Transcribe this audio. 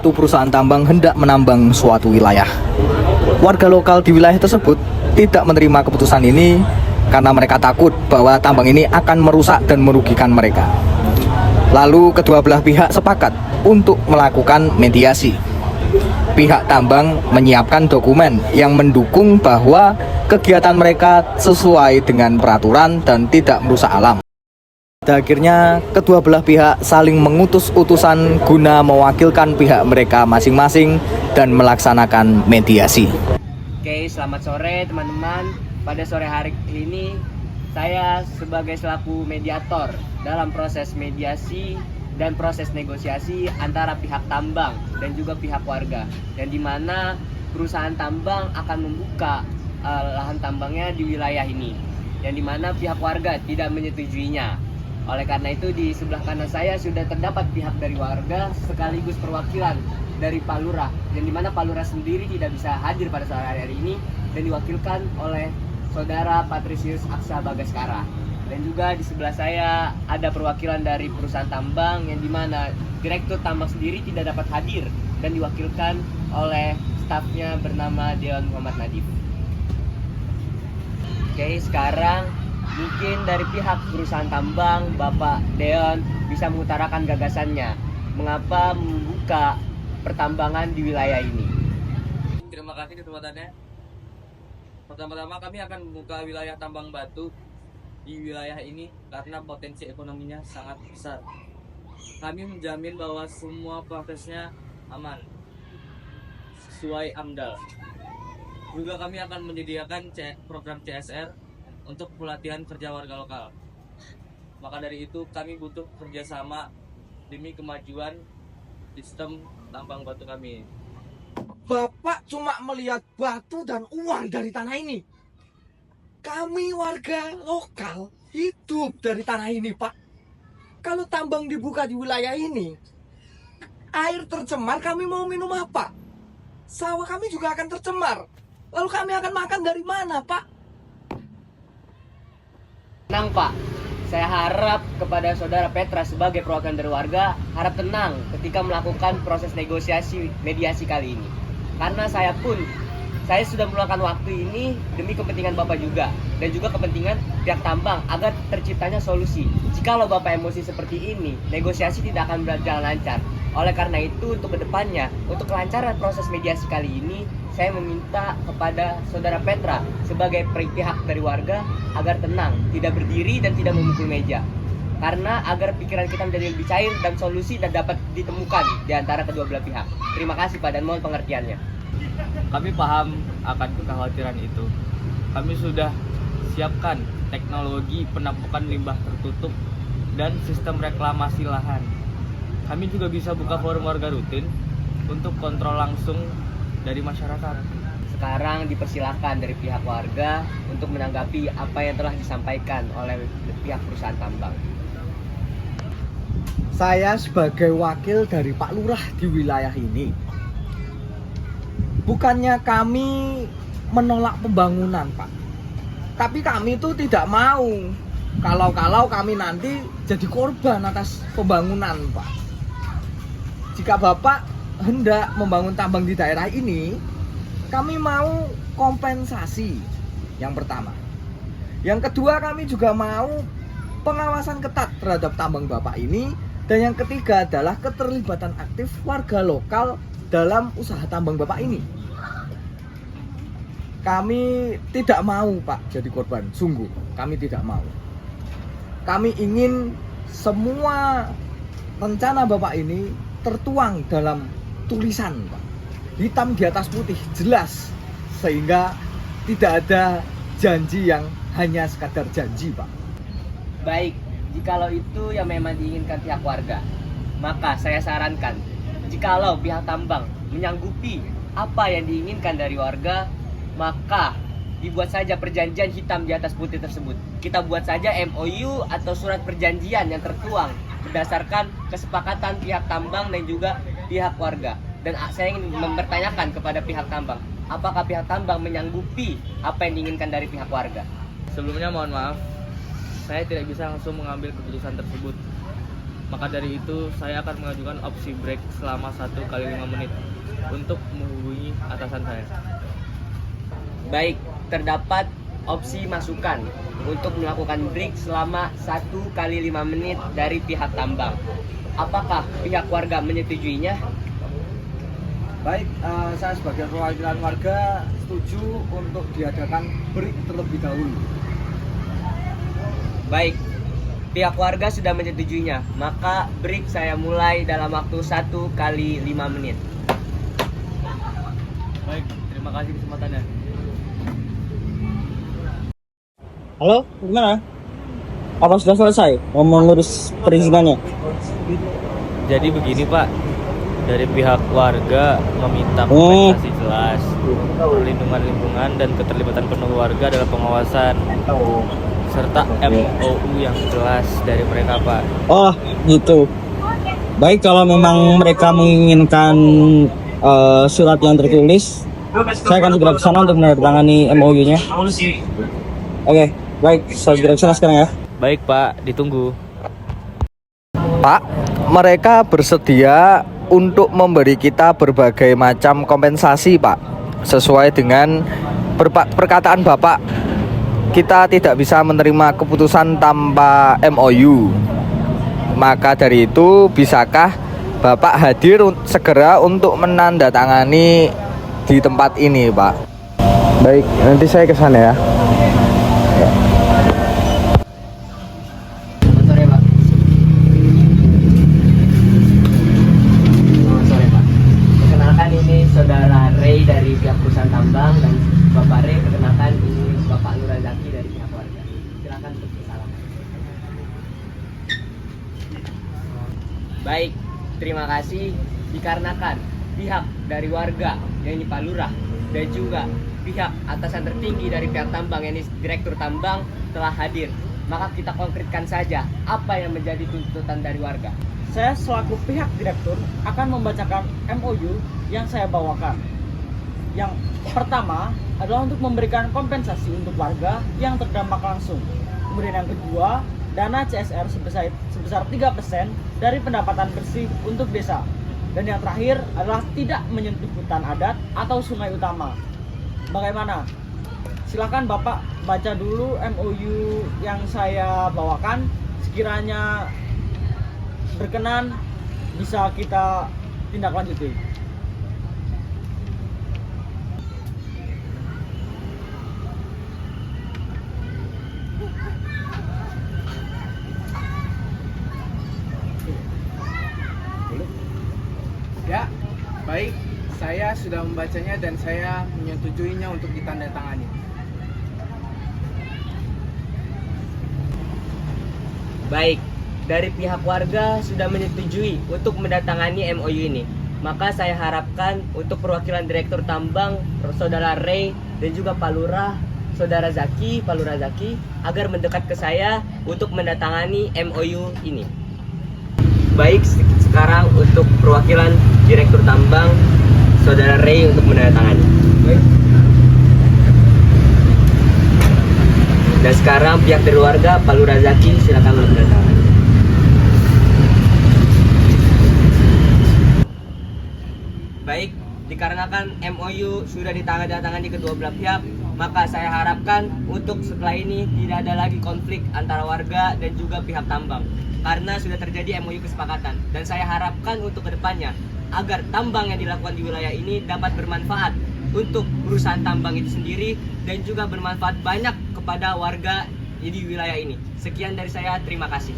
suatu perusahaan tambang hendak menambang suatu wilayah. Warga lokal di wilayah tersebut tidak menerima keputusan ini karena mereka takut bahwa tambang ini akan merusak dan merugikan mereka. Lalu kedua belah pihak sepakat untuk melakukan mediasi. Pihak tambang menyiapkan dokumen yang mendukung bahwa kegiatan mereka sesuai dengan peraturan dan tidak merusak alam. Pada akhirnya, kedua belah pihak saling mengutus utusan guna mewakilkan pihak mereka masing-masing dan melaksanakan mediasi. Oke, selamat sore teman-teman. Pada sore hari ini, saya sebagai selaku mediator dalam proses mediasi dan proses negosiasi antara pihak tambang dan juga pihak warga. Dan di mana perusahaan tambang akan membuka lahan tambangnya di wilayah ini. Yang di mana pihak warga tidak menyetujuinya. Oleh karena itu di sebelah kanan saya sudah terdapat pihak dari warga sekaligus perwakilan dari Pak Lurah, yang dimana Pak Lurah sendiri tidak bisa hadir pada sore hari ini dan diwakilkan oleh Saudara Patrisius Aksa Bagaskara. Dan juga di sebelah saya ada perwakilan dari perusahaan tambang yang dimana Direktur Tambang sendiri tidak dapat hadir dan diwakilkan oleh stafnya bernama Deon Muhammad Nadif. Oke, sekarang mungkin dari pihak perusahaan tambang, Bapak Deon bisa mengutarakan gagasannya mengapa membuka pertambangan di wilayah ini. Terima kasih kesempatannya. Pertama-tama kami akan membuka wilayah tambang batu di wilayah ini karena potensi ekonominya sangat besar. Kami menjamin bahwa semua prosesnya aman, sesuai AMDAL. Juga kami akan menyediakan program CSR untuk pelatihan kerja warga lokal. Maka dari itu kami butuh kerjasama demi kemajuan sistem tambang batu kami. Bapak cuma melihat batu dan uang dari tanah ini. Kami warga lokal hidup dari tanah ini, Pak. Kalau tambang dibuka di wilayah ini, air tercemar, kami mau minum apa? Sawah kami juga akan tercemar. Lalu kami akan makan dari mana, Pak? Tenang Pak, saya harap kepada Saudara Petra sebagai perwakilan dari warga harap tenang ketika melakukan proses negosiasi mediasi kali ini. Karena saya sudah meluangkan waktu ini demi kepentingan Bapak juga dan juga kepentingan pihak tambang agar terciptanya solusi. Jikalau Bapak emosi seperti ini, negosiasi tidak akan berjalan lancar. Oleh karena itu untuk kedepannya, untuk kelancaran proses mediasi kali ini, saya meminta kepada Saudara Petra sebagai pihak dari warga agar tenang, tidak berdiri dan tidak memukul meja. Karena agar pikiran kita menjadi lebih cair dan solusi dan dapat ditemukan di antara kedua belah pihak. Terima kasih Pak dan mohon pengertiannya. Kami paham akan kekhawatiran itu. Kami sudah siapkan teknologi penampukan limbah tertutup dan sistem reklamasi lahan. Kami juga bisa buka forum warga rutin untuk kontrol langsung dari masyarakat. Sekarang dipersilahkan dari pihak warga untuk menanggapi apa yang telah disampaikan oleh pihak perusahaan tambang. Saya sebagai wakil dari Pak Lurah di wilayah ini, bukannya kami menolak pembangunan, Pak. Tapi kami itu tidak mau kalau kami nanti jadi korban atas pembangunan, Pak. Jika Bapak hendak membangun tambang di daerah ini, kami mau kompensasi yang pertama. Yang kedua, kami juga mau pengawasan ketat terhadap tambang Bapak ini. Dan yang ketiga adalah keterlibatan aktif warga lokal dalam usaha tambang Bapak ini. Kami tidak mau, Pak, jadi korban. Sungguh, kami tidak mau. Kami ingin semua rencana Bapak ini tertuang dalam tulisan, Pak. Hitam di atas putih, jelas. Sehingga tidak ada janji yang hanya sekadar janji, Pak. Baik, jikalau itu yang memang diinginkan pihak warga, maka saya sarankan jikalau pihak tambang menyanggupi apa yang diinginkan dari warga, maka dibuat saja perjanjian hitam di atas putih tersebut. Kita buat saja MOU atau surat perjanjian yang tertuang berdasarkan kesepakatan pihak tambang dan juga pihak warga. Dan saya ingin mempertanyakan kepada pihak tambang, apakah pihak tambang menyanggupi apa yang diinginkan dari pihak warga? Sebelumnya mohon maaf, saya tidak bisa langsung mengambil keputusan tersebut. Maka dari itu saya akan mengajukan opsi break selama 1 kali 5 menit untuk menghubungi atasan saya. Baik, terdapat opsi masukan untuk melakukan break selama 1 kali 5 menit dari pihak tambang. Apakah pihak warga menyetujuinya? Baik, saya sebagai perwakilan warga setuju untuk diadakan break terlebih dahulu. Baik, pihak warga sudah menyetujuinya, maka break saya mulai dalam waktu 1 kali 5 menit. Baik, terima kasih kesempatannya. Halo, gimana? Apa sudah selesai mau mengurus perizinannya? Jadi begini Pak, dari pihak warga meminta kompensasi jelas, perlindungan lingkungan dan keterlibatan penuh warga dalam pengawasan, serta MOU yang jelas dari mereka Pak. Oh, gitu. Baik, kalau memang mereka menginginkan surat yang tertulis, saya akan segera ke sana untuk menandatangani MOU-nya. Oke, baik, saya segera ke sana sekarang ya. Baik Pak, ditunggu. Pak, mereka bersedia untuk memberi kita berbagai macam kompensasi, Pak. Sesuai dengan perkataan Bapak, kita tidak bisa menerima keputusan tanpa MOU. Maka dari itu, bisakah Bapak hadir segera untuk menandatangani di tempat ini, Pak? Baik, nanti saya ke sana ya. Selamat sore, Pak. Selamat sore, Pak. Perkenalkan, ini Saudara Ray dari pihak perusahaan tambang, dan Bapak Ray, perkenalkan, ini Bapak Nurazaki dari pihak warga. Silakan untuk bersalam. Baik, terima kasih. Dikarenakan pihak dari warga, yakni Pak Lurah, dan juga pihak atasan tertinggi dari pihak tambang, yakni Direktur Tambang, telah hadir, maka kita konkretkan saja apa yang menjadi tuntutan dari warga. Saya selaku pihak direktur akan membacakan MOU yang saya bawakan. Yang pertama adalah untuk memberikan kompensasi untuk warga yang terdampak langsung. Kemudian yang kedua, dana CSR sebesar 3% dari pendapatan bersih untuk desa. Dan yang terakhir adalah tidak menyentuh hutan adat atau sungai utama. Bagaimana? Silakan Bapak baca dulu MOU yang saya bawakan. Sekiranya berkenan, bisa kita tindak lanjuti. Ya, baik. Saya sudah membacanya dan saya menyetujuinya untuk ditandatangani. Baik, dari pihak warga sudah menyetujui untuk mendatangani MOU ini. Maka saya harapkan untuk perwakilan Direktur Tambang, Saudara Ray, dan juga Pak Lurah, Saudara Zaki, Pak Lurah Zaki, agar mendekat ke saya untuk mendatangani MOU ini. Baik, sekarang untuk perwakilan Direktur Tambang, Saudara Ray untuk menandatangani. Dan sekarang pihak dari warga, Pak Lurah Zaki, silakan menandatangani. Baik, dikarenakan MOU sudah ditandatangani kedua belah pihak, maka saya harapkan untuk setelah ini tidak ada lagi konflik antara warga dan juga pihak tambang, karena sudah terjadi MOU kesepakatan. Dan saya harapkan untuk kedepannya agar tambang yang dilakukan di wilayah ini dapat bermanfaat untuk perusahaan tambang itu sendiri dan juga bermanfaat banyak kepada warga di wilayah ini. Sekian dari saya, terima kasih.